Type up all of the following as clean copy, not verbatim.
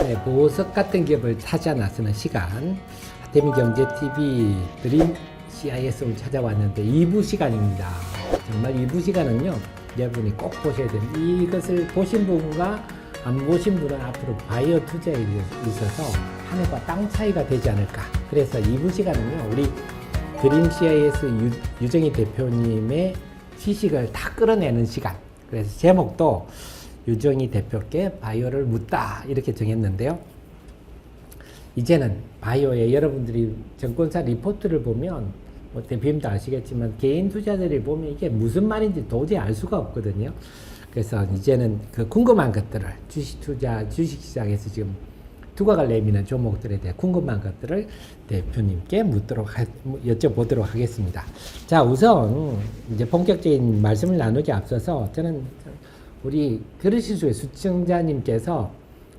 네, 보석 같은 기업을 찾아 나서는 시간. 아태미경제TV 드림 CIS를 찾아왔는데 2부 시간입니다. 정말 2부 시간은요, 여러분이 꼭 보셔야 됩니다. 이것을 보신 분과 안 보신 분은 앞으로 바이오 투자에 있어서 하늘과 땅 차이가 되지 않을까. 그래서 2부 시간은요, 우리 드림 CIS 유정희 대표님의 지식을 다 끌어내는 시간. 그래서 제목도 유정희 대표께 바이오를 묻다 이렇게 정했는데요. 이제는 바이오에 여러분들이 증권사 리포트를 보면 뭐 대표님도 아시겠지만 개인 투자자들이 보면 이게 무슨 말인지 도저히 알 수가 없거든요. 그래서 이제는 그 궁금한 것들을 주식시장에서 지금 두각을 내미는 종목들에 대해 궁금한 것들을 대표님께 여쭤보도록 하겠습니다. 자, 우선 이제 본격적인 말씀을 나누기 앞서서 저는 우리 그러시수의 시청자님께서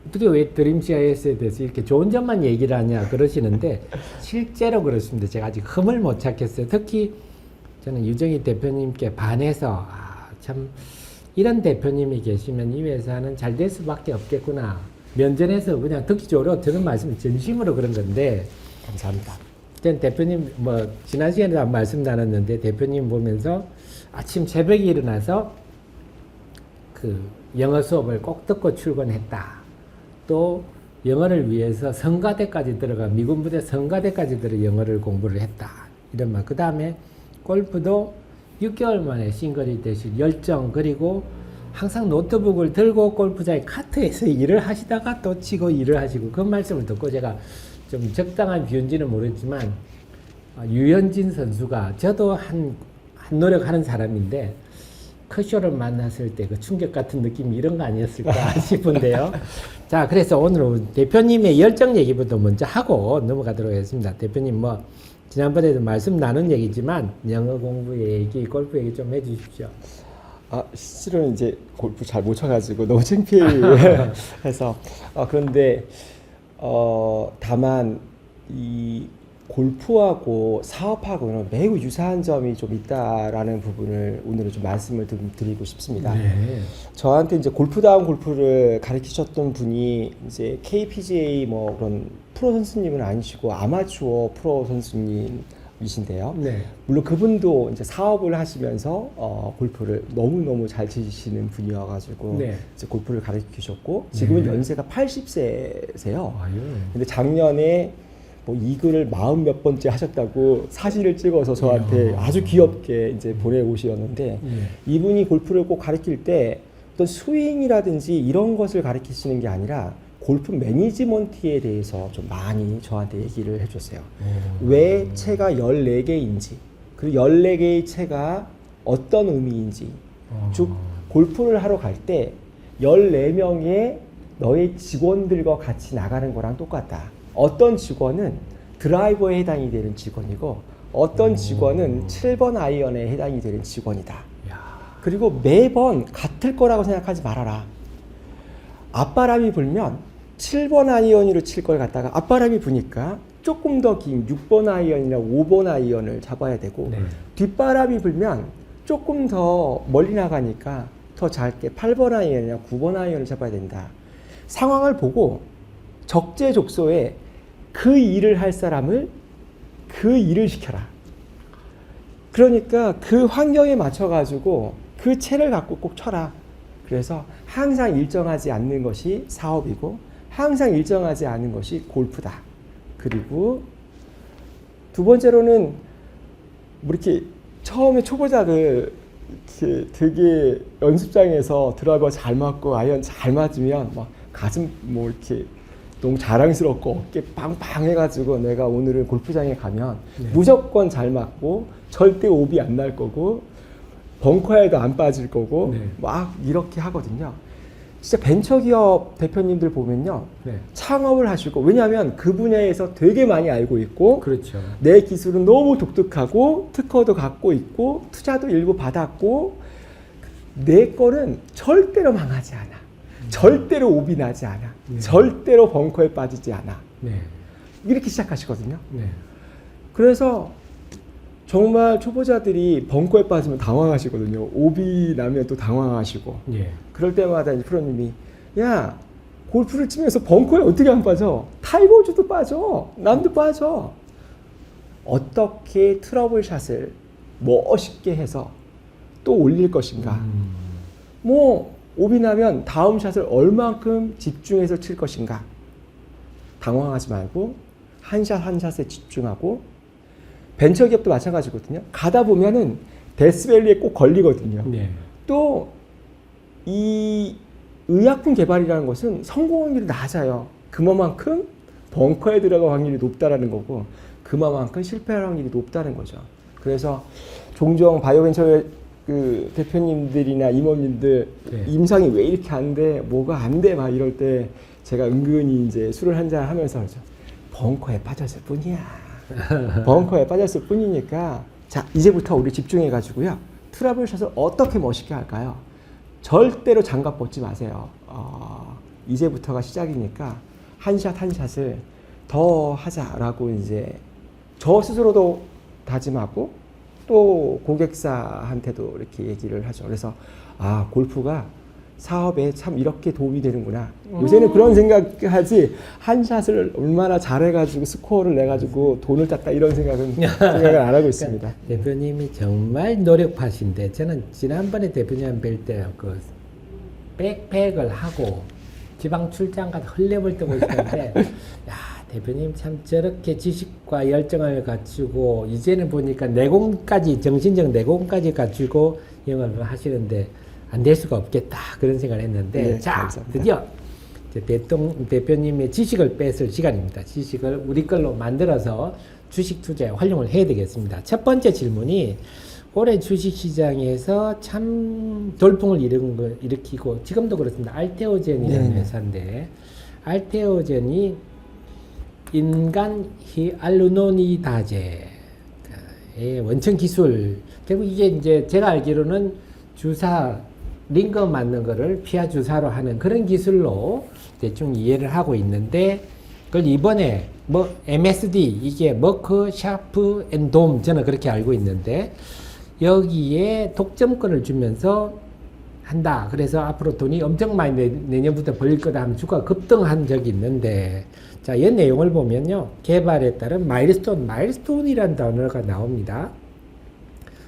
어떻게 왜 드림 CIS에 대해서 이렇게 좋은 점만 얘기를 하냐 그러시는데 실제로 그렇습니다. 제가 아직 흠을 못 찾겠어요. 특히 저는 유정희 대표님께 반해서 참 이런 대표님이 계시면 이 회사는 잘 될 수밖에 없겠구나. 면전에서 그냥 듣기 좋으러 저는 말씀 진심으로 그런 건데 감사합니다. 전 대표님 지난 시간에도 말씀 나눴는데 대표님 보면서 아침 새벽에 일어나서 그 영어 수업을 꼭 듣고 출근했다. 또 영어를 위해서 성가대까지 들어가 미군 부대 성가대까지 들어 영어를 공부를 했다. 이런 말. 그 다음에 골프도 6개월 만에 싱글이 되신 열정, 그리고 항상 노트북을 들고 골프장의 카트에서 일을 하시다가 또 치고 일을 하시고, 그 말씀을 듣고 제가 좀 적당한 비유인지는 모르겠지만 유현진 선수가, 저도 한 노력하는 사람인데 커쇼를 만났을 때 그 충격 같은 느낌이 이런 거 아니었을까 싶은데요. 자, 그래서 오늘 대표님의 열정 얘기부터 먼저 하고 넘어가도록 하겠습니다. 대표님 지난번에도 말씀 나눈 얘기지만 영어 공부 얘기, 골프 얘기 좀 해주십시오. 실제로는 이제 골프 잘 못 쳐가지고 너무 창피해서 그런데 다만 이 골프하고 사업하고는 매우 유사한 점이 좀 있다라는 부분을 오늘은 좀 말씀을 드리고 싶습니다. 네. 저한테 이제 골프다운 골프를 가르치셨던 분이 이제 KPGA 그런 프로 선수님은 아니시고 아마추어 프로 선수님이신데요. 네. 물론 그분도 이제 사업을 하시면서 골프를 너무너무 잘 치시는 분이어가지고 네. 이제 골프를 가르치셨고 지금은 연세가 80세세요. 예. 근데 작년에 이글을 40몇 번째 하셨다고 사진을 찍어서 저한테 아주 귀엽게 이제 보내오셨는데 이분이 골프를 꼭 가르칠 때 어떤 스윙이라든지 이런 것을 가르치시는 게 아니라 골프 매니지먼트에 대해서 좀 많이 저한테 얘기를 해줬어요. 왜 채가 14개인지, 그리고 14개의 채가 어떤 의미인지, 즉 골프를 하러 갈 때 14명의 너의 직원들과 같이 나가는 거랑 똑같다. 어떤 직원은 드라이버에 해당이 되는 직원이고 어떤 직원은 7번 아이언에 해당이 되는 직원이다. 그리고 매번 같을 거라고 생각하지 말아라. 앞바람이 불면 7번 아이언으로 칠 걸 갖다가 앞바람이 부니까 조금 더 긴 6번 아이언이나 5번 아이언을 잡아야 되고 뒷바람이 불면 조금 더 멀리 나가니까 더 짧게 8번 아이언이나 9번 아이언을 잡아야 된다. 상황을 보고 적재적소에 그 일을 할 사람을 그 일을 시켜라. 그러니까 그 환경에 맞춰가지고 그 채를 갖고 꼭 쳐라. 그래서 항상 일정하지 않는 것이 사업이고 항상 일정하지 않은 것이 골프다. 그리고 두 번째로는 이렇게 처음에 초보자들 되게 연습장에서 드라이버 잘 맞고 아이언 잘 맞으면 막 가슴 이렇게 너무 자랑스럽고 어깨 빵빵 해가지고 내가 오늘은 골프장에 가면 무조건 잘 맞고 절대 오비 안 날 거고 벙커에도 안 빠질 거고 막 이렇게 하거든요. 진짜 벤처기업 대표님들 보면요. 창업을 하시고, 왜냐하면 그 분야에서 되게 많이 알고 있고 그렇죠. 내 기술은 너무 독특하고 특허도 갖고 있고 투자도 일부 받았고 내 거는 절대로 망하지 않아. 절대로 오비 나지 않아. 절대로 벙커에 빠지지 않아. 이렇게 시작하시거든요. 그래서 정말 초보자들이 벙커에 빠지면 당황하시거든요. 오비 나면 또 당황하시고. 예. 그럴 때마다 이제 프로님이 야, 골프를 치면서 벙커에 어떻게 안 빠져? 타이거우즈도 빠져. 남도 빠져. 어떻게 트러블 샷을 멋있게 해서 또 올릴 것인가? 뭐 오비 나면 다음 샷을 얼만큼 집중해서 칠 것인가? 당황하지 말고 한 샷 한 샷에 집중하고 벤처기업도 마찬가지거든요. 가다 보면은 데스밸리에 꼭 걸리거든요. 네. 또 이 의약품 개발이라는 것은 성공 확률이 낮아요. 그만큼 벙커에 들어갈 확률이 높다라는 거고 그만큼 실패할 확률이 높다는 거죠. 그래서 종종 바이오벤처 그 대표님들이나 임원님들 네. 임상이 왜 이렇게 안 돼? 뭐가 안 돼? 막 이럴 때 제가 은근히 이제 술을 한잔 하면서 그러죠. 벙커에 빠졌을 뿐이야. 벙커에 빠졌을 뿐이니까 자 이제부터 우리 집중해 가지고요. 트러블샷을 어떻게 멋있게 할까요? 절대로 장갑 벗지 마세요. 이제부터가 시작이니까 한 샷 한 샷을 더 하자라고 이제 저 스스로도 다짐하고 또 고객사한테도 이렇게 얘기를 하죠. 그래서 아 골프가 사업에 참 이렇게 도움이 되는구나. 요새는 그런 생각하지 한 샷을 얼마나 잘해가지고 스코어를 내가지고 돈을 땄다 이런 생각을 안 하고 있습니다. 대표님이 정말 노력파신데 저는 지난번에 대표님 뵐 때 그 백팩을 하고 지방 출장 가서 헐레벌 떠고 있었는데 야 대표님 참 저렇게 지식과 열정을 갖추고 이제는 보니까 내공까지 정신적 내공까지 갖추고 영업을 하시는데 안 될 수가 없겠다 그런 생각을 했는데 네, 자 감사합니다. 드디어 이제 대표님의 지식을 뺏을 시간입니다. 지식을 우리 걸로 만들어서 주식 투자에 활용을 해야 되겠습니다. 첫 번째 질문이 올해 주식 시장에서 참 돌풍을 일으키고 지금도 그렇습니다. 알테오젠이라는 네네. 회사인데 알테오젠이 인간 히알루로니다제의 원천 기술 결국 이게 이제 제가 알기로는 주사 링거 맞는 거를 피하 주사로 하는 그런 기술로 대충 이해를 하고 있는데 그걸 이번에 뭐 MSD 이게 머크 샤프 앤 돔 저는 그렇게 알고 있는데 여기에 독점권을 주면서 한다. 그래서 앞으로 돈이 엄청 많이 내년부터 벌릴 거다 하면 주가가 급등한 적이 있는데 자, 이 내용을 보면요. 개발에 따른 마일스톤이라는 단어가 나옵니다.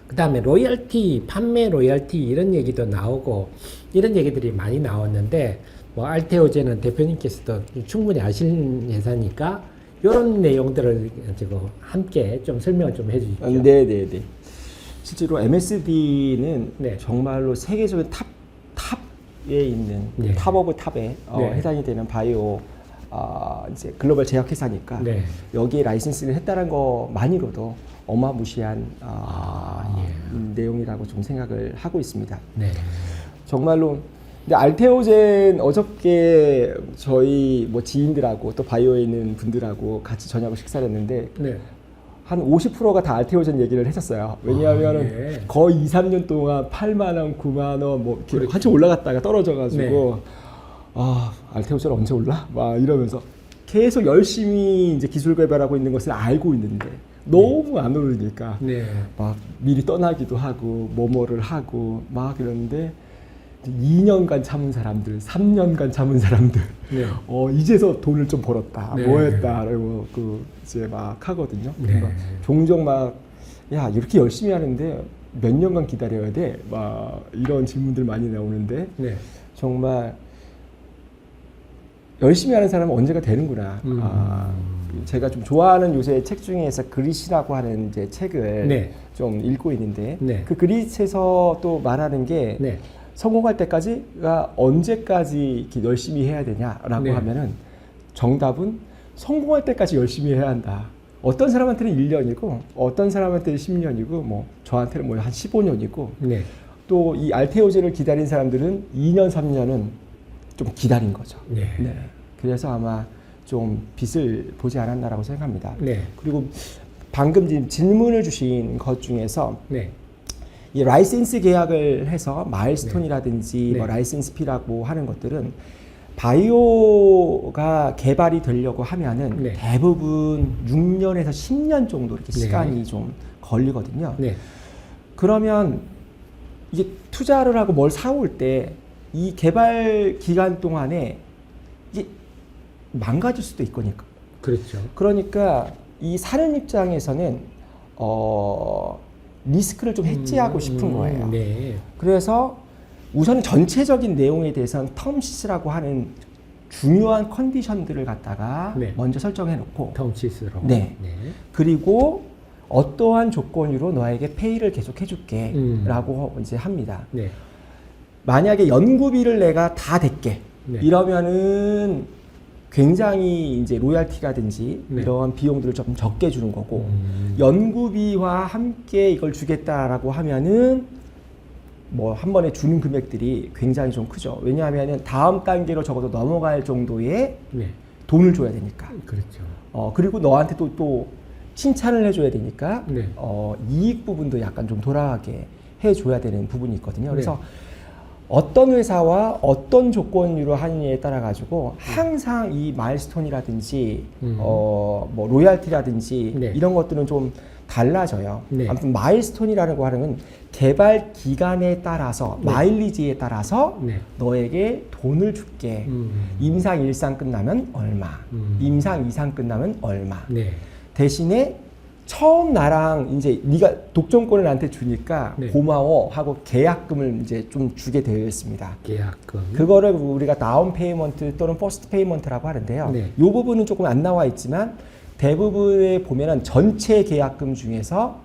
그 다음에 로열티, 판매 로열티 이런 얘기도 나오고 이런 얘기들이 많이 나왔는데 뭐 알테오젠은 대표님께서도 충분히 아시는 회사니까 이런 내용들을 지금 함께 좀 설명을 좀 해주십시오. 네네네. 실제로 MSD는 네. 정말로 세계적인 탑에 있는 네. 탑 오브 탑에 네. 해당이 되는 바이오 이제 글로벌 제약 회사니까 네. 여기에 라이센스를 했다는 것만으로도 어마무시한 내용이라고 좀 생각을 하고 있습니다. 네. 정말로 근데 알테오젠 어저께 저희 뭐 지인들하고 또 바이오에 있는 분들하고 같이 저녁을 식사를 했는데 네. 한 50%가 다 알테오젠 얘기를 했었어요. 왜냐하면 예. 거의 2, 3년 동안 8만 원, 9만 원 뭐 이렇게 그렇죠. 한참 올라갔다가 떨어져가지고 네. 알테오젠 언제 올라? 막 이러면서 계속 열심히 이제 기술 개발하고 있는 것을 알고 있는데 너무 안 오르니까 네. 막 미리 떠나기도 하고 뭐뭐를 하고 막 이러는데 2년간 참은 사람들, 3년간 참은 사람들, 네. 이제서 돈을 좀 벌었다, 네. 뭐 했다, 라고 이제 막 하거든요. 네. 그러니까 종종 야, 이렇게 열심히 하는데 몇 년간 기다려야 돼? 막 이런 질문들 많이 나오는데 네. 정말 열심히 하는 사람은 언제가 되는구나. 제가 좀 좋아하는 요새 책 중에서 그릿이라고 하는 이제 책을 네. 좀 읽고 있는데 네. 그 그릿에서 또 말하는 게 네. 성공할 때까지가 언제까지 이렇게 열심히 해야 되냐라고 네. 하면은 정답은 성공할 때까지 열심히 해야 한다. 어떤 사람한테는 1년이고 어떤 사람한테는 10년이고 뭐 저한테는 뭐 한 15년이고 네. 또 이 알테오젠을 기다린 사람들은 2년, 3년은 좀 기다린 거죠. 네. 네. 그래서 아마 좀 빛을 보지 않았나라고 생각합니다. 네. 그리고 방금 지금 질문을 주신 것 중에서 네. 이 라이센스 계약을 해서 마일스톤이라든지 네. 뭐 라이센스 피라고 하는 것들은 바이오가 개발이 되려고 하면은 네. 대부분 6년에서 10년 정도 이렇게 네. 시간이 좀 걸리거든요. 네. 그러면 이게 투자를 하고 뭘 사올 때 이 개발 기간 동안에 이게 망가질 수도 있거니까. 그렇죠. 그러니까 이 사는 입장에서는 리스크를 좀 해지하고 싶은 거예요. 네. 그래서 우선 전체적인 내용에 대해서는 텀시스라고 하는 중요한 컨디션들을 갖다가 네. 먼저 설정해 놓고 텀시스로. 네. 그리고 어떠한 조건으로 너에게 페이를 계속 해줄게 라고 이제 합니다. 네. 만약에 연구비를 내가 다 댈게 네. 이러면은 굉장히 이제 로얄티라든지 네. 이런 비용들을 좀 적게 주는 거고 연구비와 함께 이걸 주겠다라고 하면은 뭐 한 번에 주는 금액들이 굉장히 좀 크죠. 왜냐하면은 다음 단계로 적어도 넘어갈 정도의 네. 돈을 줘야 되니까. 그렇죠. 그리고 너한테 또 칭찬을 해줘야 되니까 네. 이익 부분도 약간 좀 돌아가게 해줘야 되는 부분이 있거든요. 그래서 네. 어떤 회사와 어떤 조건으로 하느냐에 따라 가지고 항상 이 마일스톤이라든지 뭐 로얄티라든지 네. 이런 것들은 좀 달라져요. 네. 아무튼 마일스톤이라는 하는 개발 기간에 따라서 네. 마일리지에 따라서 네. 너에게 돈을 줄게. 임상 1상 끝나면 얼마, 임상 2상 끝나면 얼마. 네. 대신에 처음 나랑 이제 네가 독점권을 나한테 주니까 네. 고마워 하고 계약금을 이제 좀 주게 되어 있습니다. 계약금. 그거를 우리가 다운 페이먼트 또는 퍼스트 페이먼트라고 하는데요. 네. 이 부분은 조금 안 나와 있지만 대부분에 보면은 전체 계약금 중에서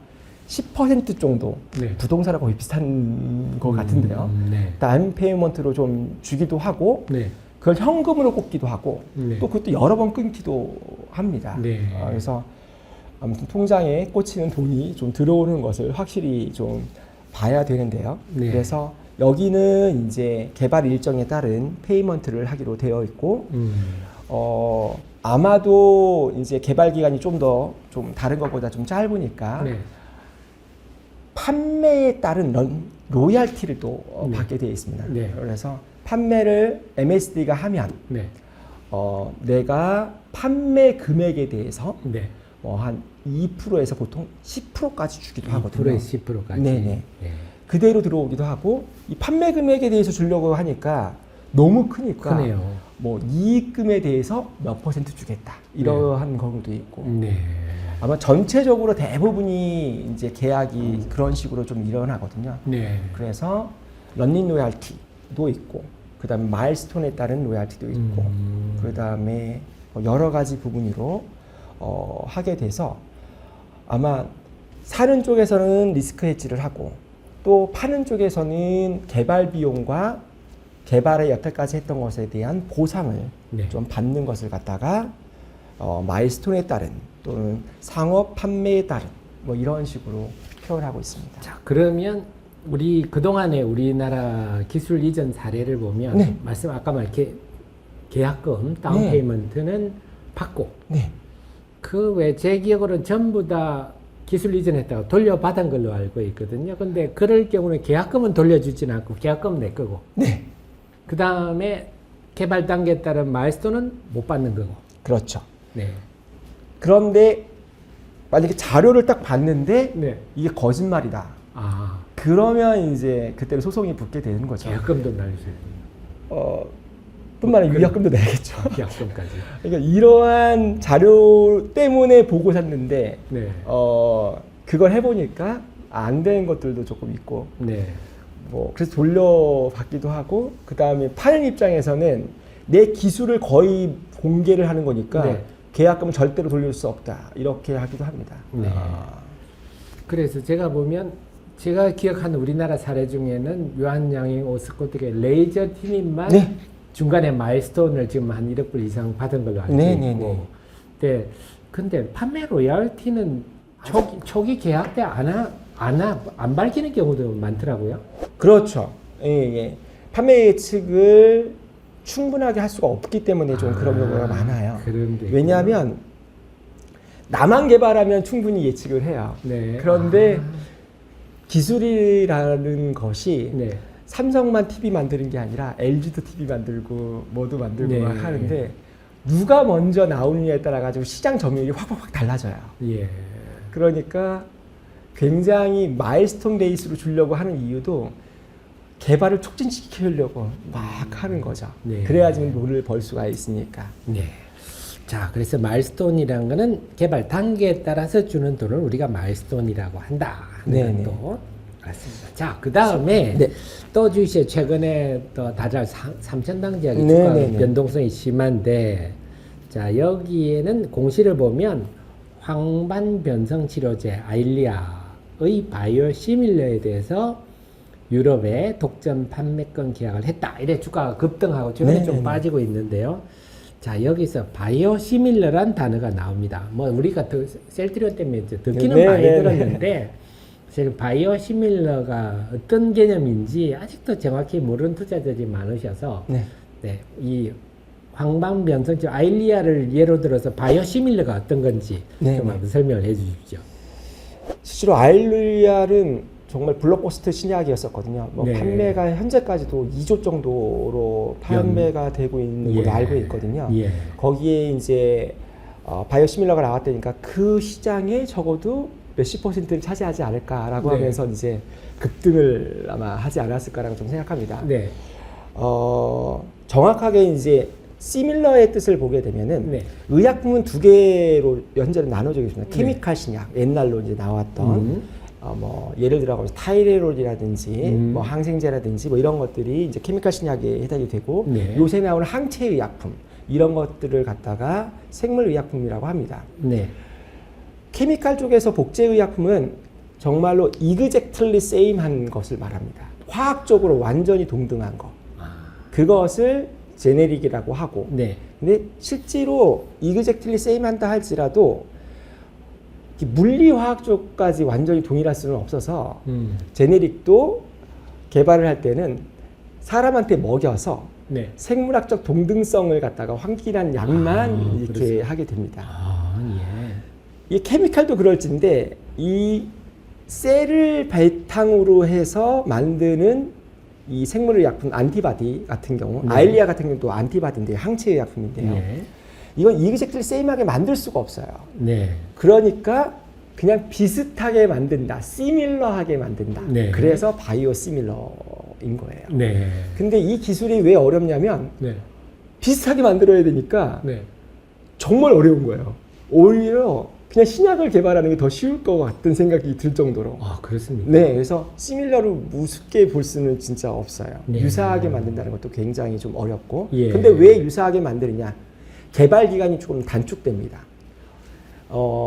10% 정도 네. 부동산하고 거의 비슷한 것 같은데요. 네. 다운 페이먼트로 좀 주기도 하고 네. 그걸 현금으로 꽂기도 하고 네. 또 그것도 여러 번 끊기도 합니다. 네. 그래서 아무튼 통장에 꽂히는 돈이 좀 들어오는 것을 확실히 좀 봐야 되는데요. 네. 그래서 여기는 이제 개발 일정에 따른 페이먼트를 하기로 되어 있고, 아마도 이제 개발 기간이 좀 더 좀 다른 것보다 좀 짧으니까 네. 판매에 따른 로얄티를 또 네. 받게 되어 있습니다. 네. 그래서 판매를 MSD가 하면 네. 내가 판매 금액에 대해서 네. 한 2%에서 보통 10%까지 주기도 하거든요. 2%에 10%까지. 네네. 그대로 들어오기도 하고 이 판매 금액에 대해서 주려고 하니까 너무 크니까 크네요. 뭐 이익금에 대해서 몇 퍼센트 주겠다 이러한 경우도 있고 네. 아마 전체적으로 대부분이 이제 계약이 그런 식으로 좀 일어나거든요. 네. 그래서 런닝 로얄티도 있고 그다음에 마일스톤에 따른 로얄티도 있고 그다음에 여러 가지 부분으로 하게 돼서 아마 사는 쪽에서는 리스크 헤지를 하고 또 파는 쪽에서는 개발 비용과 개발에 여태까지 했던 것에 대한 보상을 네. 좀 받는 것을 갖다가 마일스톤에 따른 또는 상업 판매에 따른 뭐 이런 식으로 표현하고 있습니다. 자, 그러면 우리 그동안의 우리나라 기술 이전 사례를 보면 네. 말씀 아까 이렇게 계약금 다운 네. 페이먼트는 받고 네. 그 외 제 기억으로는 전부 다 기술 이전했다가 돌려받은 걸로 알고 있거든요. 근데 그럴 경우는 계약금은 돌려주진 않고 계약금은 내 거고 네. 그 다음에 개발 단계에 따른 마일스톤은 못 받는 거고. 그렇죠. 네. 그런데 만약에 자료를 딱 봤는데 네. 이게 거짓말이다. 아, 그러면 이제 그때는 소송이 붙게 되는 거죠. 계약금도 날려줘야 뿐만 아니라 위약금도 내야겠죠. 계약금까지. 그러니까 이러한 자료 때문에 보고 샀는데 네. 그걸 해보니까 안 되는 것들도 조금 있고 네. 뭐 그래서 돌려받기도 하고 그 다음에 파는 입장에서는 내 기술을 거의 공개를 하는 거니까 네. 계약금을 절대로 돌릴 수 없다 이렇게 하기도 합니다. 네. 그래서 제가 보면 제가 기억하는 우리나라 사례 중에는 유한양행 오스코트의 레이저 티닛만 네. 중간에 마일스톤을 지금 한 1억 불 이상 받은 걸로 알고 네, 있고. 네, 네. 네. 근데 판매 로얄티는 초기 계약 때 안 밝히는 경우도 많더라고요. 그렇죠. 예, 예. 판매 예측을 충분하게 할 수가 없기 때문에 좀 그런 경우가 많아요. 그런 게 왜냐하면 나만 개발하면 충분히 예측을 해요. 네. 그런데 기술이라는 것이 네. 삼성만 TV 만드는 게 아니라 LG도 TV 만들고 뭐도 만들고 네. 막 하는데 누가 먼저 나오느냐에 따라 가지고 시장 점유율이 확 달라져요. 예. 그러니까 굉장히 마일스톤 베이스로 주려고 하는 이유도 개발을 촉진시키려고 막 하는 거죠. 네. 그래야지만 돈을 벌 수가 있으니까. 네. 자, 그래서 마일스톤이라는 거는 개발 단계에 따라서 주는 돈을 우리가 마일스톤이라고 한다 하는 네네. 것도 알았습니다. 자, 그 다음에 네. 또 주시에 최근에 또 다들 삼천당 지역이 네네네. 주가 변동성이 심한데, 자, 여기에는 공시를 보면 황반 변성 치료제 아일리아의 바이오 시밀러에 대해서 유럽에 독점 판매권 계약을 했다. 이래 주가가 급등하고 최근에 좀 네네네. 빠지고 있는데요. 자, 여기서 바이오 시밀러란 단어가 나옵니다. 뭐 우리가 더 셀트리온 때문에 이제 듣기는 네네네. 많이 들었는데 지금 바이오 시밀러가 어떤 개념인지 아직도 정확히 모르는 투자자들이 많으셔서 네. 네, 이 황방변성치 아일리아를 예로 들어서 바이오 시밀러가 어떤 건지 네네. 좀 한번 설명을 해 주십시오. 실제로 아일리아는 정말 블록버스터 신약이었었거든요. 뭐 네. 판매가 현재까지도 2조 정도로 판매가 되고 있는 걸로 예. 알고 있거든요. 예. 거기에 이제 바이오시밀러가 나왔다니까 그 시장에 적어도 몇십 %는 차지하지 않을까라고 네. 하면서 이제 급등을 아마 하지 않았을까라고 좀 생각합니다. 네. 정확하게 이제 시밀러의 뜻을 보게 되면은 네. 의약품은 두 개로 현재는 나눠져 있습니다. 케미칼 신약, 옛날로 이제 나왔던 뭐 예를 들어 타이레놀이라든지 뭐 항생제라든지 뭐 이런 것들이 이제 케미칼 신약에 해당이 되고 네. 요새 나오는 항체 의약품 이런 것들을 갖다가 생물 의약품이라고 합니다. 네. 케미칼 쪽에서 복제 의약품은 정말로 이그젝틀리 세임한 것을 말합니다. 화학적으로 완전히 동등한 거. 그것을 제네릭이라고 하고. 네. 근데 실제로 이그젝틀리 세임한다 할지라도 물리화학 쪽까지 완전히 동일할 수는 없어서 제네릭도 개발을 할 때는 사람한테 먹여서 네. 생물학적 동등성을 갖다가 확인한 양만 이렇게 그렇습니다. 하게 됩니다. 아, 예. 이 케미칼도 그럴진데 이 셀을 바탕으로 해서 만드는 이 생물의약품 안티바디 같은 경우 네. 아일리아 같은 경우도 안티바디인데 항체의약품인데요. 네. 이건 이그젝트리 세임하게 만들 수가 없어요. 네. 그러니까 그냥 비슷하게 만든다. 시밀러하게 만든다. 네. 그래서 바이오 시밀러인 거예요. 네. 근데 이 기술이 왜 어렵냐면 네. 비슷하게 만들어야 되니까 네. 정말 어려운 거예요. 오히려 그냥 신약을 개발하는 게 더 쉬울 것 같은 생각이 들 정도로. 아, 그렇습니까? 네, 그래서 시밀러로 우습게 볼 수는 진짜 없어요. 네. 유사하게 만든다는 것도 굉장히 좀 어렵고. 예. 근데 왜 유사하게 만드느냐? 개발 기간이 조금 단축됩니다.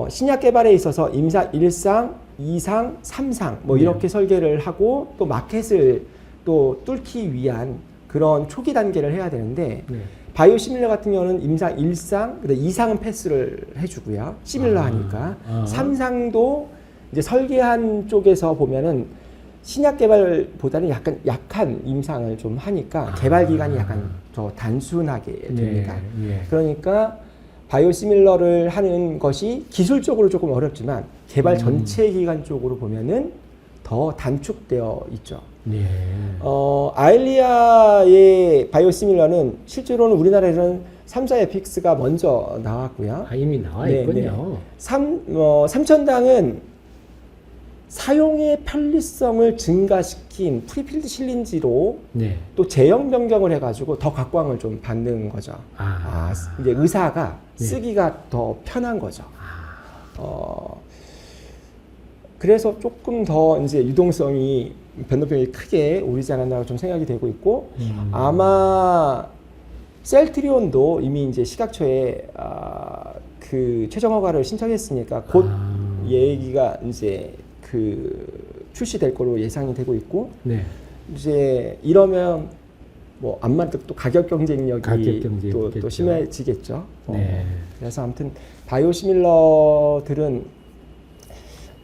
신약 개발에 있어서 임상 1상, 2상, 3상 뭐 네. 이렇게 설계를 하고 또 마켓을 또 뚫기 위한 그런 초기 단계를 해야 되는데 네. 바이오 시밀러 같은 경우는 임상 1상, 근데 2상은 패스를 해주고요. 시밀러 하니까. 3상도 이제 설계한 쪽에서 보면은 신약 개발보다는 약간 약한 임상을 좀 하니까 개발 기간이 약간 더 단순하게 됩니다. 네. 예. 그러니까 바이오 시밀러를 하는 것이 기술적으로 조금 어렵지만 개발 전체 기간 쪽으로 보면은 더 단축되어 있죠. 네. 아일리아의 바이오 시밀러는 실제로는 우리나라에서는 3사 에픽스가 먼저 나왔고요. 아, 이미 나와 네, 있군요. 삼천당은 사용의 편리성을 증가시킨 프리필드 실린지로 네. 또 제형 변경을 해가지고 더 각광을 좀 받는 거죠. 이제 의사가 네. 쓰기가 더 편한 거죠. 그래서 조금 더 이제 유동성이 변동성이 크게 오르지 않았나 좀 생각이 되고 있고 아마 셀트리온도 이미 이제 시각처에 그 최종 허가를 신청했으니까 곧 얘기가 이제 그 출시될 거로 예상이 되고 있고 네. 이제 이러면 뭐 암만 또 가격 경쟁력이 또 있겠죠. 심해지겠죠. 네. 그래서 아무튼 바이오 시밀러들은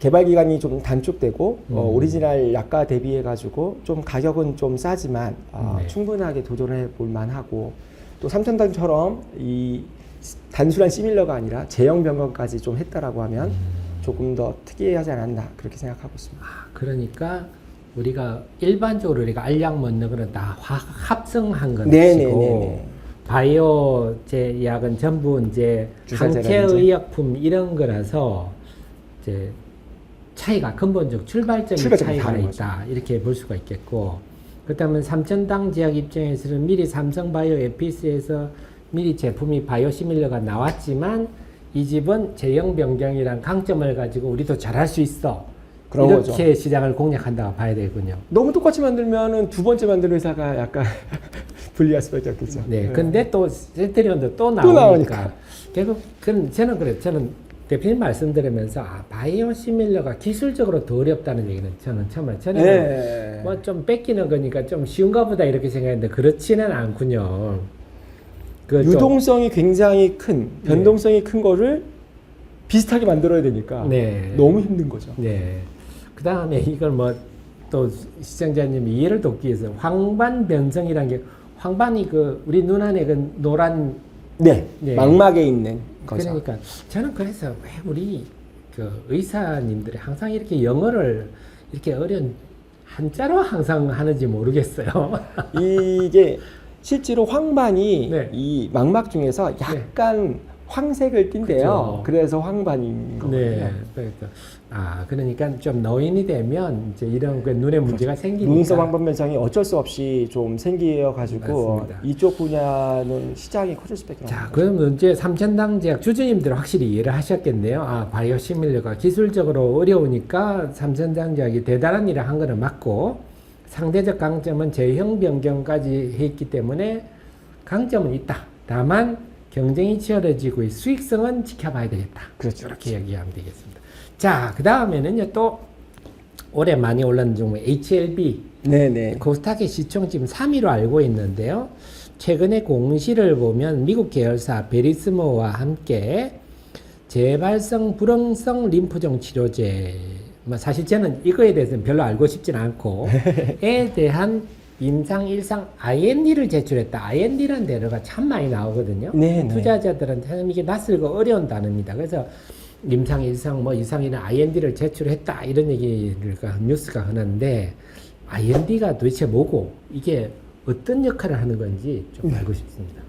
개발 기간이 좀 단축되고 오리지널 약과 대비해 가지고 좀 가격은 좀 싸지만 네. 충분하게 도전해 볼 만하고 또 삼천당처럼 이 단순한 시밀러가 아니라 제형 변경까지 좀 했다라고 하면 조금 더 특이하지 않았나 그렇게 생각하고 있습니다. 그러니까 우리가 일반적으로 우리가 알약 먹는 거는 다 합성한 것이고 네네네. 바이오 제약은 전부 이제 주사제라든지. 항체의약품 이런 거라서 이제 차이가 근본적 출발점이 차이가 다른 있다 이렇게 볼 수가 있겠고 그렇다면 삼천당 지역 입장에서는 미리 삼성바이오 에피스에서 미리 제품이 바이오시밀러가 나왔지만 이 집은 제형 변경이란 강점을 가지고 우리도 잘할 수 있어. 그런 이렇게 거죠. 시장을 공략한다고 봐야 되군요. 너무 똑같이 만들면은 두 번째 만드는 회사가 약간 불리할 수밖에 없겠죠. 네, 근데 또 센트리온도 또 나오니까. 나오니까 결국 저는 그래 저는 대표님 말씀 들으면서 바이오시밀러가 기술적으로 더 어렵다는 얘기는 저는 처음에 네. 뭐 좀 뺏기는 거니까 좀 쉬운가 보다 이렇게 생각했는데 그렇지는 않군요. 그 좀- 유동성이 굉장히 큰, 변동성이 큰 거를 비슷하게 만들어야 되니까 네. 너무 힘든 거죠. 네. 그 다음에 이걸 뭐 또 시청자님이 이해를 돕기 위해서 황반 변성이라는 게 황반이 그 우리 눈 안에 그 노란 네, 네. 망막에 있는 거죠. 그러니까 저는 그래서 왜 우리 그 의사님들이 항상 이렇게 영어를 이렇게 어려운 한자로 항상 하는지 모르겠어요. 이게 실제로 황반이 네. 이 망막 중에서 약간 황색을 띈대요. 그죠. 그래서 황반인 거거든요. 네. 그러니까 좀 노인이 되면 이제 이런 그 눈에 문제가 생기니까. 눈썹 황반 변성이 어쩔 수 없이 좀 생겨가지고 맞습니다. 이쪽 분야는 시장이 커질 수밖에 자, 없는 거죠. 그럼 이제 삼천당제약 주주님들은 확실히 이해를 하셨겠네요. 바이오시밀러가 기술적으로 어려우니까 삼천당제약이 대단한 일을 한 거는 맞고 상대적 강점은 제형 변경까지 했기 때문에 강점은 있다. 다만 경쟁이 치열해지고 수익성은 지켜봐야 되겠다. 그렇죠. 이렇게 얘기하면 되겠습니다. 자, 그 다음에는요 또 올해 많이 올랐는 종목 HLB 네네. 코스닥의 시총 지금 3위로 알고 있는데요. 최근에 공시를 보면 미국 계열사 베리스모와 함께 재발성 불응성 림프종 치료제, 뭐 사실 저는 이거에 대해서는 별로 알고 싶진 않고 에 대한 임상 일상 IND를 제출했다. IND라는 단어가 참 많이 나오거든요. 네네. 투자자들한테는 이게 낯설고 어려운 단어입니다. 그래서 임상 일상 뭐 이상이나 IND를 제출했다 이런 얘기가 뉴스가 흔한데 IND가 도대체 뭐고 이게 어떤 역할을 하는 건지 좀 알고 싶습니다.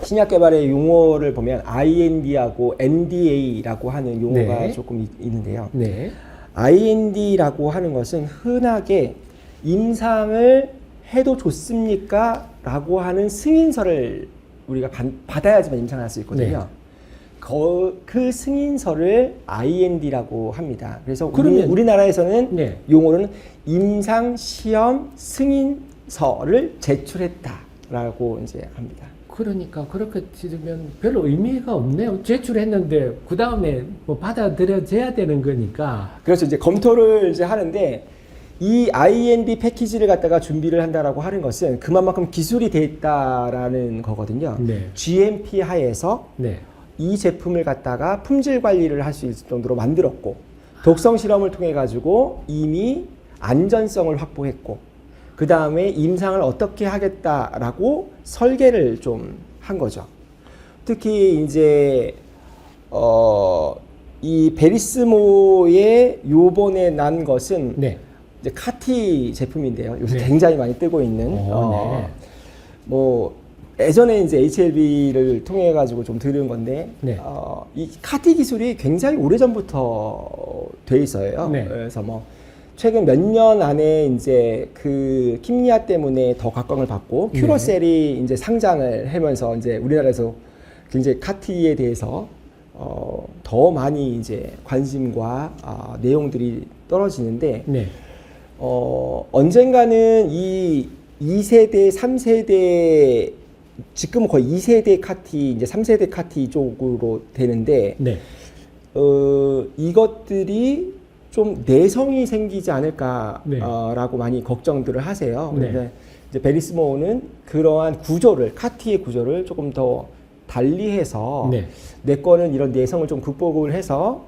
신약 개발의 용어를 보면 IND하고 NDA라고 하는 용어가 네. 조금 있는데요. 네. IND라고 하는 것은 흔하게 임상을 해도 좋습니까? 라고 하는 승인서를 우리가 받아야지만 임상을 할 수 있거든요. 네. 그 승인서를 IND라고 합니다. 그래서 그러면- 우리나라에서는 네. 용어로는 임상시험 승인서를 제출했다라고 이제 합니다. 그러니까 그렇게 치면 별로 의미가 없네요. 제출했는데 그 다음에 뭐 받아들여져야 되는 거니까. 그래서 이제 검토를 이제 하는데 이 IND 패키지를 갖다가 준비를 한다라고 하는 것은 그만큼 기술이 돼 있다라는 거거든요. 네. GMP 하에서 네. 이 제품을 갖다가 품질 관리를 할 수 있을 정도로 만들었고 독성 실험을 통해 가지고 이미 안전성을 확보했고 그 다음에 임상을 어떻게 하겠다라고 설계를 좀 한 거죠. 특히 이제 이 베리스모의 요번에 난 것은 네. 이제 카티 제품인데요. 요새 네. 굉장히 많이 뜨고 있는 네. 뭐 예전에 이제 HLB를 통해 가지고 좀 들은 건데 네. 이 카티 기술이 굉장히 오래전부터 돼 있어요. 네. 그래서 뭐 최근 몇 년 안에 이제 그 킴리아 때문에 더 각광을 받고 네. 큐러셀이 이제 상장을 하면서 이제 우리나라에서 굉장히 카티에 대해서 더 많이 이제 관심과 내용들이 떨어지는데 네. 언젠가는 이 2세대, 3세대 지금 거의 2세대 카티, 이제 3세대 카티 쪽으로 되는데 네. 이것들이 좀 내성이 생기지 않을까라고 네. 많이 걱정들을 하세요. 네. 그런데 이제 베리스모는 그러한 구조를 카티의 구조를 조금 더 달리해서 네. 내 거는 이런 내성을 좀 극복을 해서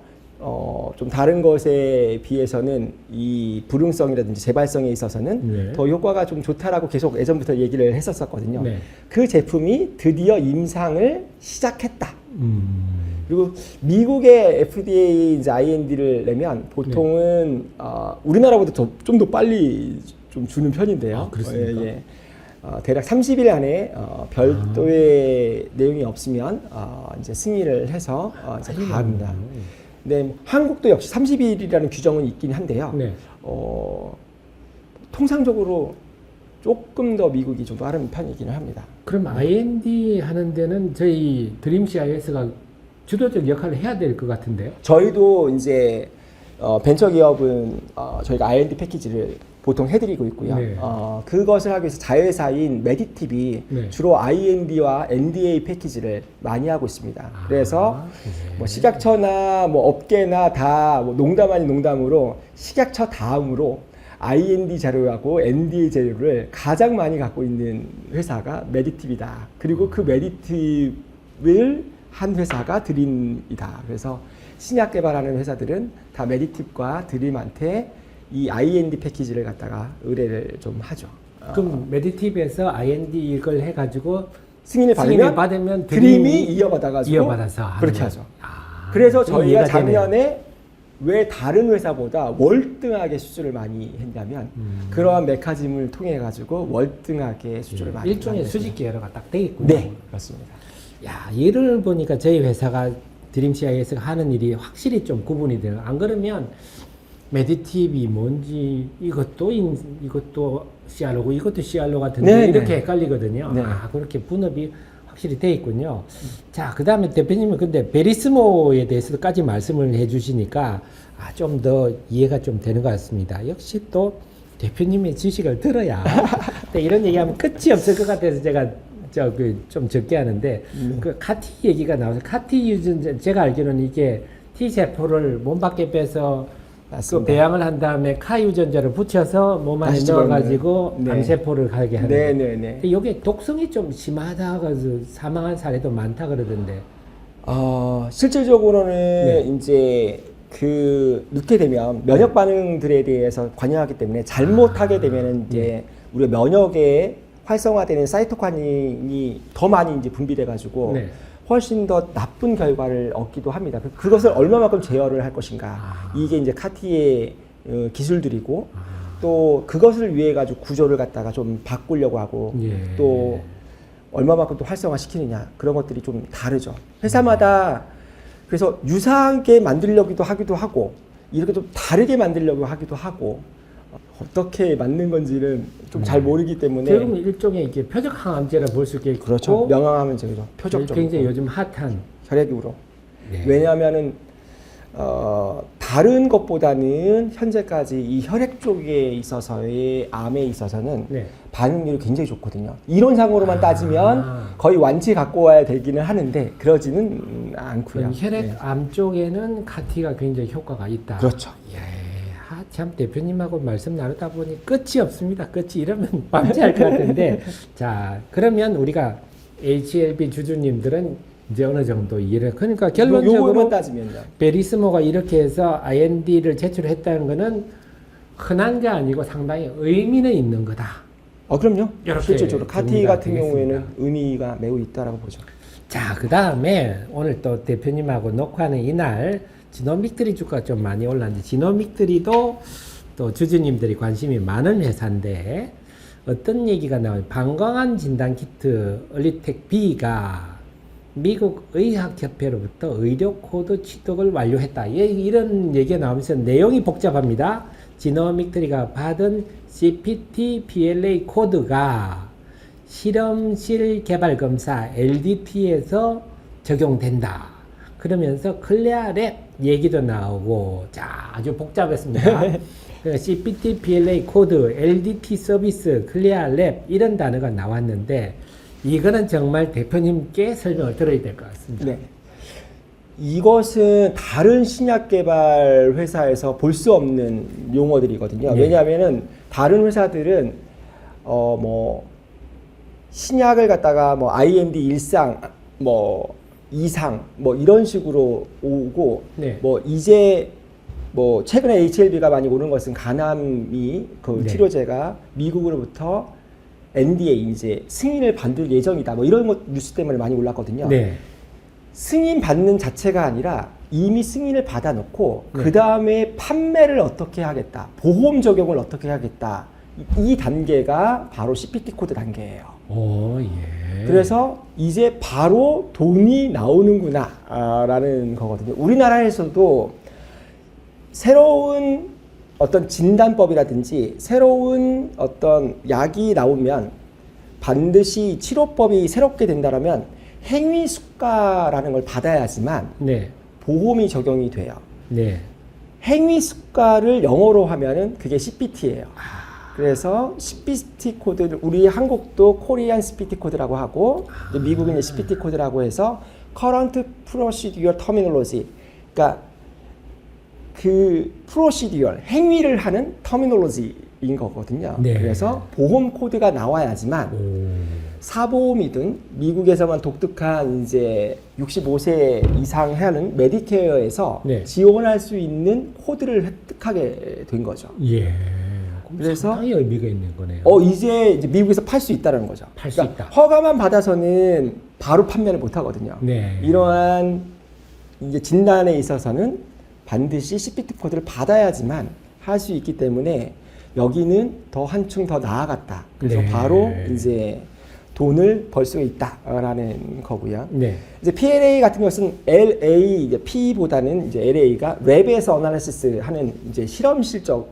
좀 다른 것에 비해서는 이 불응성이라든지 재발성에 있어서는 네. 더 효과가 좀 좋다라고 계속 예전부터 얘기를 했었거든요. 네. 그 제품이 드디어 임상을 시작했다. 그리고 미국의 FDA 이제 IND를 내면 보통은 우리나라보다 좀 더 빨리 좀 주는 편인데요. 그렇습니까? 예. 대략 30일 안에 별도의 내용이 없으면 이제 승인을 해서 이제 가합니다. 네, 한국도 역시 30일이라는 규정은 있긴 한데요. 네. 통상적으로 조금 더 미국이 좀 빠른 편이기는 합니다. 그럼 R&D 하는 데는 저희 드림 CIS가 주도적 역할을 해야 될 것 같은데요? 저희도 이제 벤처 기업은 저희가 R&D 패키지를 보통 해드리고 있고요. 네. 그것을 하기 위해서 자회사인 메디팁이 네. 주로 R&D와 NDA 패키지를 많이 하고 있습니다. 그래서 네. 뭐 식약처나 뭐 업계나 다 뭐 농담 아닌 농담으로 식약처 다음으로 R&D 자료하고 NDA 자료를 가장 많이 갖고 있는 회사가 메디팁이다. 그리고 그 메디팁을 한 회사가 드림이다. 그래서 신약 개발하는 회사들은 다 메디팁과 드림한테 이 R&D 패키지를 갖다가 의뢰를 좀 하죠. 그럼 메디팁에서 R&D 이걸 해가지고 승인을 받으면, 받으면 드림이 이어받아가지고 이어받아서 하는 그렇게 거예요. 하죠. 아, 그래서 그럼 저희가 이해가 되네요. 작년에 왜 다른 회사보다 월등하게 수주를 많이 했냐면 그러한 메커니즘을 통해 가지고 월등하게 수주를 많이 일종의 했어요. 수직 계열화가 딱 돼 있군요. 네, 그렇습니다. 야, 예를 보니까 저희 회사가 드림 CIS가 하는 일이 확실히 좀 구분이 돼요. 안 그러면 메디팁이 뭔지 이것도 CRO고 이것도 CRO 같은데 네, 이렇게 네. 헷갈리거든요. 네. 아, 그렇게 분업이 확실히 돼 있군요. 자, 그 다음에 대표님은 근데 베리스모에 대해서까지 말씀을 해 주시니까 좀 더 이해가 좀 되는 것 같습니다. 역시 또 대표님의 지식을 들어야 근데 이런 얘기하면 끝이 없을 것 같아서 제가 좀 적게 하는데 그 카티 얘기가 나와서 카티 유전 제가 알기로는 이게 T 세포를 몸 밖에 빼서 그 맞습니다. 배양을 한 다음에 카 유전자를 붙여서 몸 안에 다시 넣어가지고 집어넣는. 네. 암세포를 가게 하는 네, 거. 네, 네. 근데 이게 독성이 좀 심하다고 해서 사망한 사례도 많다 그러던데. 실질적으로는 네. 이제 그 넣게 되면 면역 반응들에 대해서 관여하기 때문에 잘못하게 되면은 이제 우리 면역에 활성화되는 사이토카닌이 더 많이 이제 분비돼 가지고 네. 훨씬 더 나쁜 결과를 얻기도 합니다. 그것을 얼마만큼 제어를 할 것인가. 이게 이제 카티의 기술들이고 또 그것을 위해 가지고 구조를 갖다가 좀 바꾸려고 하고 예. 또 얼마만큼 또 활성화시키느냐 그런 것들이 좀 다르죠. 회사마다 그래서 유사하게 만들려고 하기도 하고 이렇게 좀 다르게 만들려고 하기도 하고 어떻게 맞는 건지는 좀 잘 모르기 때문에 결국은 일종의 이게 표적 항암제라 볼 수 있겠고. 그렇죠. 명함하면 제죠. 표적적으로 굉장히 요즘 핫한. 혈액으로. 네. 왜냐하면은 다른 것보다는 현재까지 이 혈액 쪽에 있어서의 암에 있어서는 네. 반응률이 굉장히 좋거든요. 이론상으로만 아. 따지면 거의 완치 갖고 와야 되기는 하는데 그러지는 않고요. 혈액암 쪽에는 카티가 굉장히 효과가 있다. 그렇죠. 예, 참 대표님하고 말씀 나누다 보니 끝이 없습니다. 끝이 이러면 밤새할 것 같은데 자 그러면 우리가 HLB 주주님들은 이제 어느 정도 이해를 그러니까 결론적으로 요거만 따지면요. 베리스모가 이렇게 해서 IND를 제출했다는 거는 흔한 게 아니고 상당히 의미는 있는 거다. 그럼요. 이렇게 실질적으로 카티 정리가 같은 되겠습니다. 경우에는 의미가 매우 있다라고 보죠. 자, 그 다음에 오늘 또 대표님하고 녹화하는 이날 지노믹트리 주가가 좀 많이 올랐는데 지노믹트리도 또 주주님들이 관심이 많은 회사인데 어떤 얘기가 나와요? 방광암 진단키트 얼리텍 B가 미국 의학협회로부터 의료 코드 취득을 완료했다. 이런 얘기가 나오면서 내용이 복잡합니다. 지노믹트리가 받은 CPT PLA 코드가 실험실 개발 검사 LDT에서 적용된다. 그러면서 클레아랩 얘기도 나오고, 자, 아주 복잡했습니다. CPT, PLA 코드, LDT 서비스, 클레아랩 이런 단어가 나왔는데 이거는 정말 대표님께 설명을 들어야 될 것 같습니다. 네. 이것은 다른 신약 개발 회사에서 볼 수 없는 용어들이거든요. 네. 왜냐하면은 다른 회사들은 뭐 신약을 갖다가 뭐 IND 1상 뭐 2상 뭐 이런 식으로 오고 네. 뭐 이제 뭐 최근에 HLB가 많이 오는 것은 간암이 그 네. 치료제가 미국으로부터 NDA 이제 승인을 받을 예정이다. 뭐 이런 것 뉴스 때문에 많이 올랐거든요. 네. 승인 받는 자체가 아니라 이미 승인을 받아놓고 네. 그 다음에 판매를 어떻게 하겠다, 보험 적용을 어떻게 하겠다, 이 단계가 바로 CPT 코드 단계예요. 오, 예. 그래서 이제 바로 돈이 나오는구나 라는 거거든요. 우리나라에서도 새로운 어떤 진단법이라든지 새로운 어떤 약이 나오면 반드시 치료법이 새롭게 된다면 행위수가라는 걸 받아야지만 네. 보험이 적용이 돼요. 네. 행위수가를 영어로 하면은 그게 CPT예요. 그래서 CPT 코드를 우리 한국도 코리안 CPT 코드라고 하고 미국은 이제 CPT 코드라고 해서 Current Procedural Terminology. 그러니까 그 프로시디얼 행위를 하는 터미놀로지인 거거든요. 네. 그래서 보험 코드가 나와야지만 사보험이든 미국에서만 독특한 이제 65세 이상 하는 메디케어에서 네. 지원할 수 있는 코드를 획득하게 된 거죠. 예. 그래서 상당히 의미가 있는 거네요. 이제 미국에서 팔 수 있다는 거죠. 팔 수 있다. 허가만 받아서는 바로 판매를 못 하거든요. 네. 이러한 이제 진단에 있어서는 반드시 CPT 코드를 받아야지만 할 수 있기 때문에 여기는 더 한층 더 나아갔다. 그래서 네. 바로 이제 돈을 벌 수 있다라는 거고요. 네. 이제 PLA 같은 것은 LA 이제 P보다는 이제 LA가 랩에서 어나리시스 하는 이제 실험 실적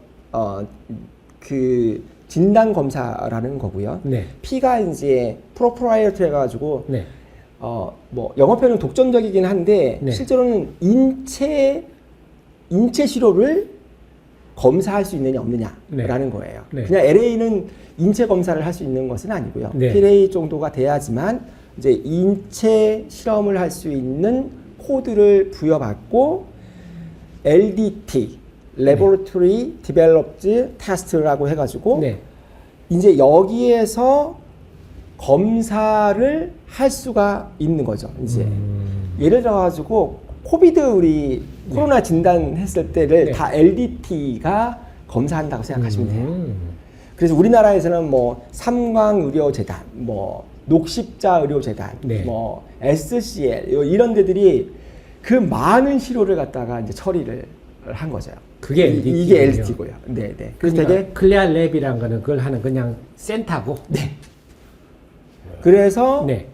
그 진단 검사라는 거고요. 네. P가 이제 프로프라이어티 해가지고 네. 뭐 영어표는 독점적이긴 한데 네. 실제로는 인체 시료를 검사할 수 있느냐 없느냐라는 거예요. 네. 그냥 LA는 인체 검사를 할 수 있는 것은 아니고요. 네. PLA 정도가 돼야지만 이제 인체 실험을 할 수 있는 코드를 부여받고 LDT, Laboratory Developed Test라고 해가지고 네. 이제 여기에서 검사를 할 수가 있는 거죠. 이제 예를 들어가지고 코비드 우리 코로나 진단했을 때를 네. 다 LDT가 검사한다고 생각하시면 돼요. 음. 그래서 우리나라에서는 뭐 삼광의료재단, 뭐 녹십자의료재단, 네. 뭐 SCL 이런 데들이 그 많은 시료를 갖다가 이제 처리를 한 거죠. 그게 LDT 이게 군요. LDT고요. 네, 네. 그래서 그러니까 되게 클리어 랩이란 거는 그걸 하는 그냥 센터고. 네. 그래서 네.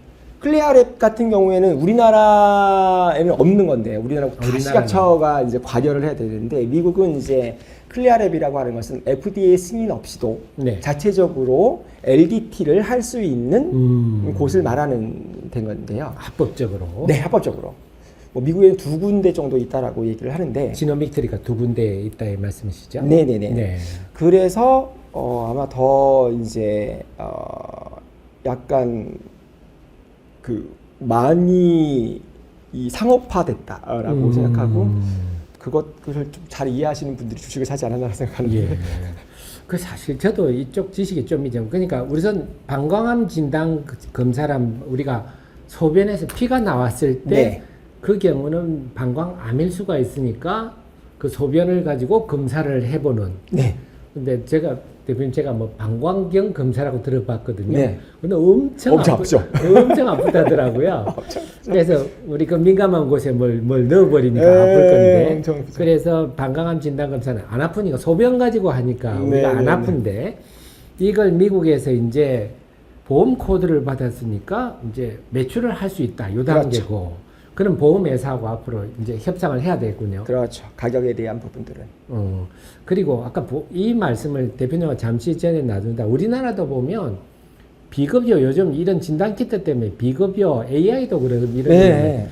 클리어랩 같은 경우에는 우리나라에는 없는 건데 우리나라 우리나라는. 시각처가 이제 관여를 해야 되는데 미국은 이제 클리어랩이라고 하는 것은 FDA 승인 없이도 네. 자체적으로 LDT를 할 수 있는 곳을 말하는 된 건데요. 합법적으로. 네, 합법적으로. 뭐 미국에는 2군데 정도 있다라고 얘기를 하는데. 지노믹 트리가 2군데 있다 이 말씀이시죠? 네네네. 네. 그래서 아마 더 이제 약간 그 많이 이 상업화됐다라고 생각하고 그것을 좀 잘 이해하시는 분들이 주식을 사지 않았나 생각하는데. 예. 그 사실 저도 이쪽 지식이 좀 이제 그러니까 우선 방광암 진단 검사란 우리가 소변에서 피가 나왔을 때 그 네. 경우는 방광암일 수가 있으니까 그 소변을 가지고 검사를 해보는. 네. 근데 대표님 제가 뭐 방광경 검사라고 들어봤거든요. 네. 근데 엄청 아프죠. 엄청 아프다더라고요. 그래서 우리 그 민감한 곳에 뭘 넣어버리니까 네, 아플 건데. 엄청 아프죠. 그래서 방광암 진단 검사는 안 아프니까 소변 가지고 하니까 네, 우리가 안 네, 아픈데 이걸 미국에서 이제 보험 코드를 받았으니까 이제 매출을 할 수 있다. 요 단계고. 그럼 보험회사하고 앞으로 이제 협상을 해야 되겠군요. 그렇죠. 가격에 대한 부분들은. 그리고 아까 이 말씀을 대표님과 잠시 전에 나눈다. 우리나라도 보면 비급여 요즘 이런 진단키트 때문에 비급여 AI도 그래서 이런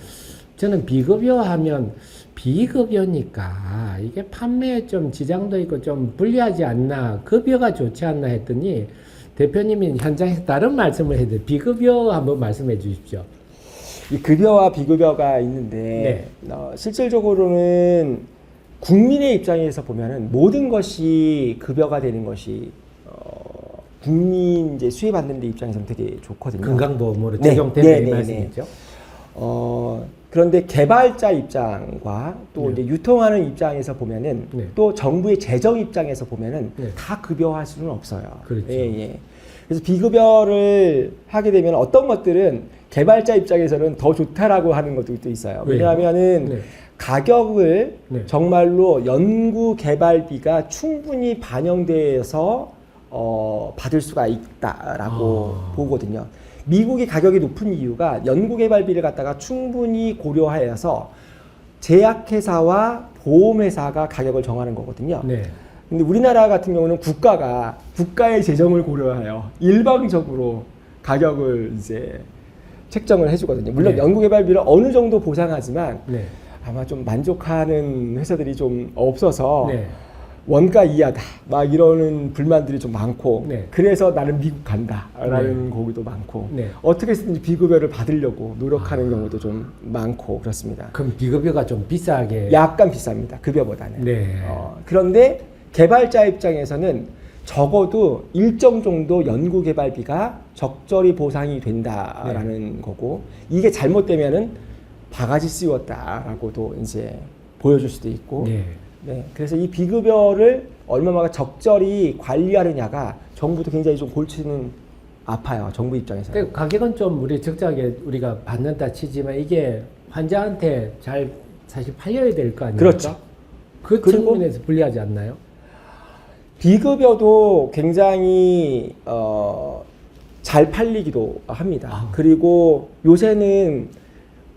저는 비급여 하면 비급여니까 이게 판매에 좀 지장도 있고 좀 불리하지 않나 급여가 좋지 않나 했더니 대표님이 현장에서 다른 말씀을 해도 비급여 한번 말씀해 주십시오. 이 급여와 비급여가 있는데 실질적으로는 국민의 입장에서 보면은 모든 것이 급여가 되는 것이 국민 이제 수혜받는 데 입장에서는 되게 좋거든요. 건강보험으로 네, 적용된다 네, 이 네, 말씀이죠. 그런데 개발자 입장과 또 이제 유통하는 입장에서 보면은 또 정부의 재정 입장에서 보면은 다 급여할 수는 없어요. 그렇죠. 그래서 비급여를 하게 되면 어떤 것들은 개발자 입장에서는 더 좋다라고 하는 것도 있어요. 왜냐하면은 가격을 정말로 연구 개발비가 충분히 반영돼서 받을 수가 있다라고 보거든요. 미국의 가격이 높은 이유가 연구 개발비를 갖다가 충분히 고려하여서 제약회사와 보험회사가 가격을 정하는 거거든요. 근데 우리나라 같은 경우는 국가의 재정을 고려하여 일방적으로 가격을 이제 책정을 해주거든요. 물론 네. 연구개발비를 어느 정도 보상하지만 네. 아마 좀 만족하는 회사들이 좀 없어서 네. 원가 이하다 막 이러는 불만들이 좀 많고 네. 그래서 나는 미국 간다라는 고객도 많고 네. 어떻게 해서든지 비급여를 받으려고 노력하는 경우도 좀 많고 그렇습니다. 그럼 비급여가 좀 비싸게. 약간 비쌉니다. 급여보다는. 네. 그런데 개발자 입장에서는 적어도 일정 정도 연구 개발비가 적절히 보상이 된다라는 거고 이게 잘못되면은 바가지 씌웠다라고도 이제 보여줄 수도 있고 네. 네, 그래서 이 비급여를 얼마나 적절히 관리하느냐가 정부도 굉장히 좀 골치는 아파요. 정부 입장에서. 근데 가격은 좀 우리 적절하게 우리가 받는다 치지만 이게 환자한테 잘 사실 팔려야 될 거 아닙니까? 그렇죠. 그 그리고 측면에서 불리하지 않나요? 비급여도 굉장히 잘 팔리기도 합니다. 그리고 요새는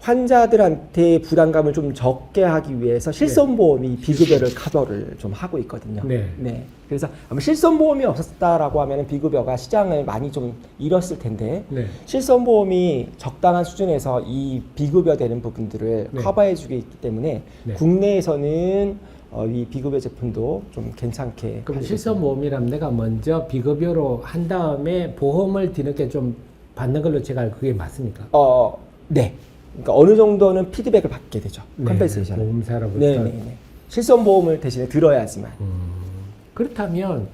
환자들한테 부담감을 좀 적게 하기 위해서 실손보험이 비급여를 커버를 좀 하고 있거든요. 네. 그래서 아마 실손보험이 없었다라고 하면 비급여가 시장을 많이 좀 잃었을 텐데 네. 실손보험이 적당한 수준에서 이 비급여 되는 부분들을 네. 커버해주기 있기 때문에 네. 국내에서는 이 비급여 제품도 좀 괜찮게. 그럼 팔리고 실손보험이라면 내가 먼저 비급여로 한 다음에 보험을 뒤늦게 좀 받는 걸로 제가 알고 그게 맞습니까? 네. 그러니까 어느 정도는 피드백을 받게 되죠. 네, 컴pen세이션. 보험사로부터. 네. 실손보험을 대신에 들어야지만. 그렇다면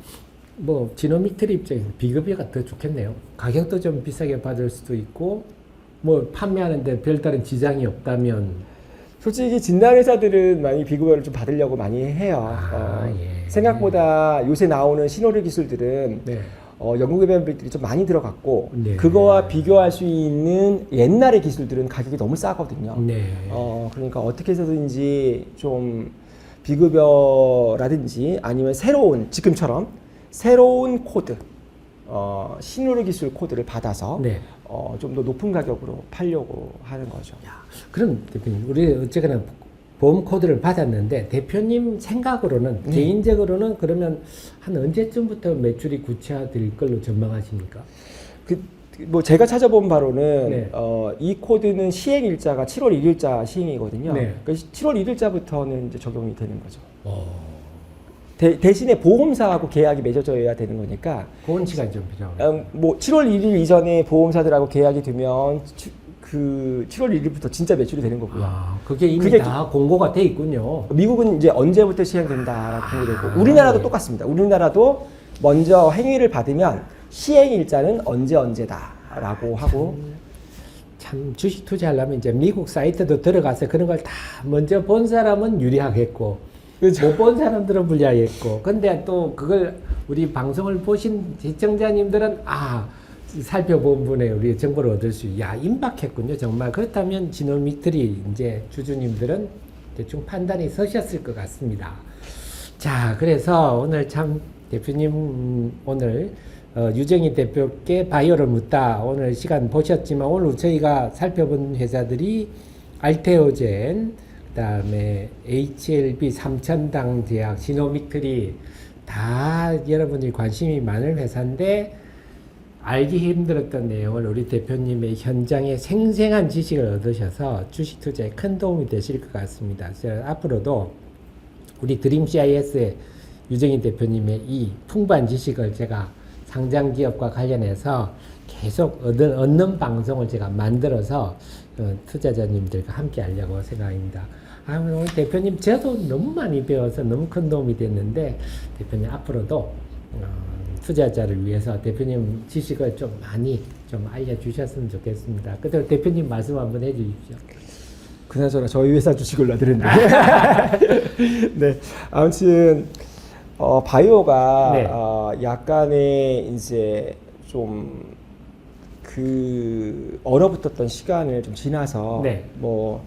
뭐 지노믹 트리 입장에서 비급여가 더 좋겠네요. 가격도 좀 비싸게 받을 수도 있고 뭐 판매하는데 별다른 지장이 없다면. 솔직히 진단회사들은 많이 비급여를 좀 받으려고 많이 해요. 예. 생각보다 요새 나오는 신호를 기술들은 네. 연구개발비들이 좀 많이 들어갔고 네. 그거와 비교할 수 있는 옛날의 기술들은 가격이 너무 싸거든요. 네. 그러니까 어떻게 해서든지 좀 비급여라든지 아니면 지금처럼 새로운 코드, 신호를 기술 코드를 받아서 네. 좀 더 높은 가격으로 팔려고 하는 거죠. 그럼 대표님, 우리 어쨌거나 보험 코드를 받았는데 대표님 생각으로는 개인적으로는 그러면 한 언제쯤부터 매출이 구체화될 걸로 전망하십니까? 뭐 제가 찾아본 바로는 네. 이 코드는 시행 일자가 7월 1일자 시행이거든요. 네. 그러니까 7월 1일자부터는 이제 적용이 되는 거죠. 대신에 보험사하고 계약이 맺어져야 되는 거니까 그건 시간이 좀 필요하고. 뭐 7월 1일 이전에 보험사들하고 계약이 되면 그 7월 1일부터 진짜 매출이 되는 거고요. 그게 이미 그게 다 공고가 돼 있군요. 미국은 이제 언제부터 시행된다라고 되고 우리나라도 네. 똑같습니다. 우리나라도 먼저 행위를 받으면 시행 일자는 언제다라고 하고 참 주식 투자하려면 이제 미국 사이트도 들어가서 그런 걸 다 먼저 본 사람은 유리하겠고 그렇죠. 못 본 사람들은 불리하겠고 근데 또 그걸 우리 방송을 보신 시청자님들은 살펴본 분의 우리 정보를 얻을 수 임박했군요. 정말 그렇다면 지노믹트리 이제 주주님들은 대충 판단이 서셨을 것 같습니다. 자, 그래서 오늘 참 대표님 오늘 유정희 대표께 바이오를 묻다 오늘 시간 보셨지만 오늘 저희가 살펴본 회사들이 알테오젠, 그다음에 HLB, 삼천당 제약, 지노믹트리 다 여러분들이 관심이 많은 회사인데 알기 힘들었던 내용을 우리 대표님의 현장의 생생한 지식을 얻으셔서 주식 투자에 큰 도움이 되실 것 같습니다. 앞으로도 우리 드림 CIS의 유정희 대표님의 이 풍부한 지식을 제가 상장 기업과 관련해서 계속 얻는 방송을 제가 만들어서 투자자님들과 함께 하려고 생각합니다. 오늘 대표님 저도 너무 많이 배워서 너무 큰 도움이 됐는데 대표님 앞으로도 투자자를 위해서 대표님 지식을 좀 많이 좀 알려주셨으면 좋겠습니다. 그대로 대표님 말씀 한번 해주십시오. 그나저나 저희 회사 주식을 놔드렸는데 네, 아무튼 바이오가 네. 약간의 이제 좀 얼어붙었던 시간을 좀 지나서 네. 뭐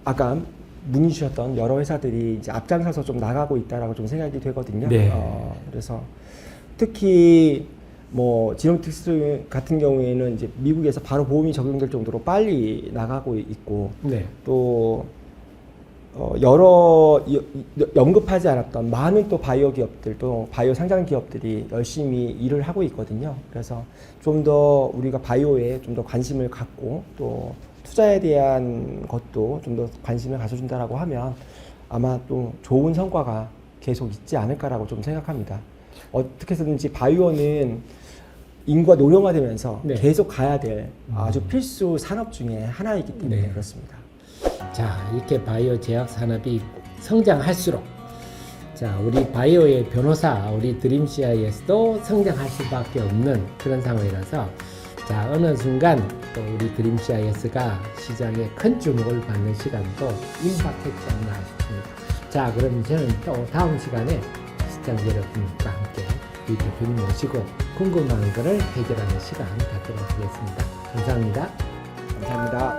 아까 문의 주셨던 여러 회사들이 이제 앞장서서 좀 나가고 있다라고 좀 생각이 되거든요. 네. 그래서 특히 뭐 지노믹트리 같은 경우에는 이제 미국에서 바로 보험이 적용될 정도로 빨리 나가고 있고 네. 또 언급하지 않았던 많은 또 바이오 기업들도 바이오 상장 기업들이 열심히 일을 하고 있거든요. 그래서 좀 더 우리가 바이오에 좀 더 관심을 갖고 또 투자에 대한 것도 좀 더 관심을 가져준다라고 하면 아마 또 좋은 성과가 계속 있지 않을까라고 좀 생각합니다. 어떻게 해서든지 바이오는 인구가 노령화되면서 네. 계속 가야 될 아주 필수 산업 중에 하나이기 때문에 네. 그렇습니다. 자, 이렇게 바이오 제약 산업이 성장할수록 자, 우리 바이오의 변호사, 우리 드림 CIS도 성장할 수밖에 없는 그런 상황이라서 자, 어느 순간 또 우리 드림 CIS가 시장에 큰 주목을 받는 시간도 임박했지 않나 싶습니다. 자, 그럼 저는 또 다음 시간에 시청자 여러분과 함께 이 대표님 모시고 궁금한 것을 해결하는 시간 갖도록 하겠습니다. 감사합니다. 감사합니다.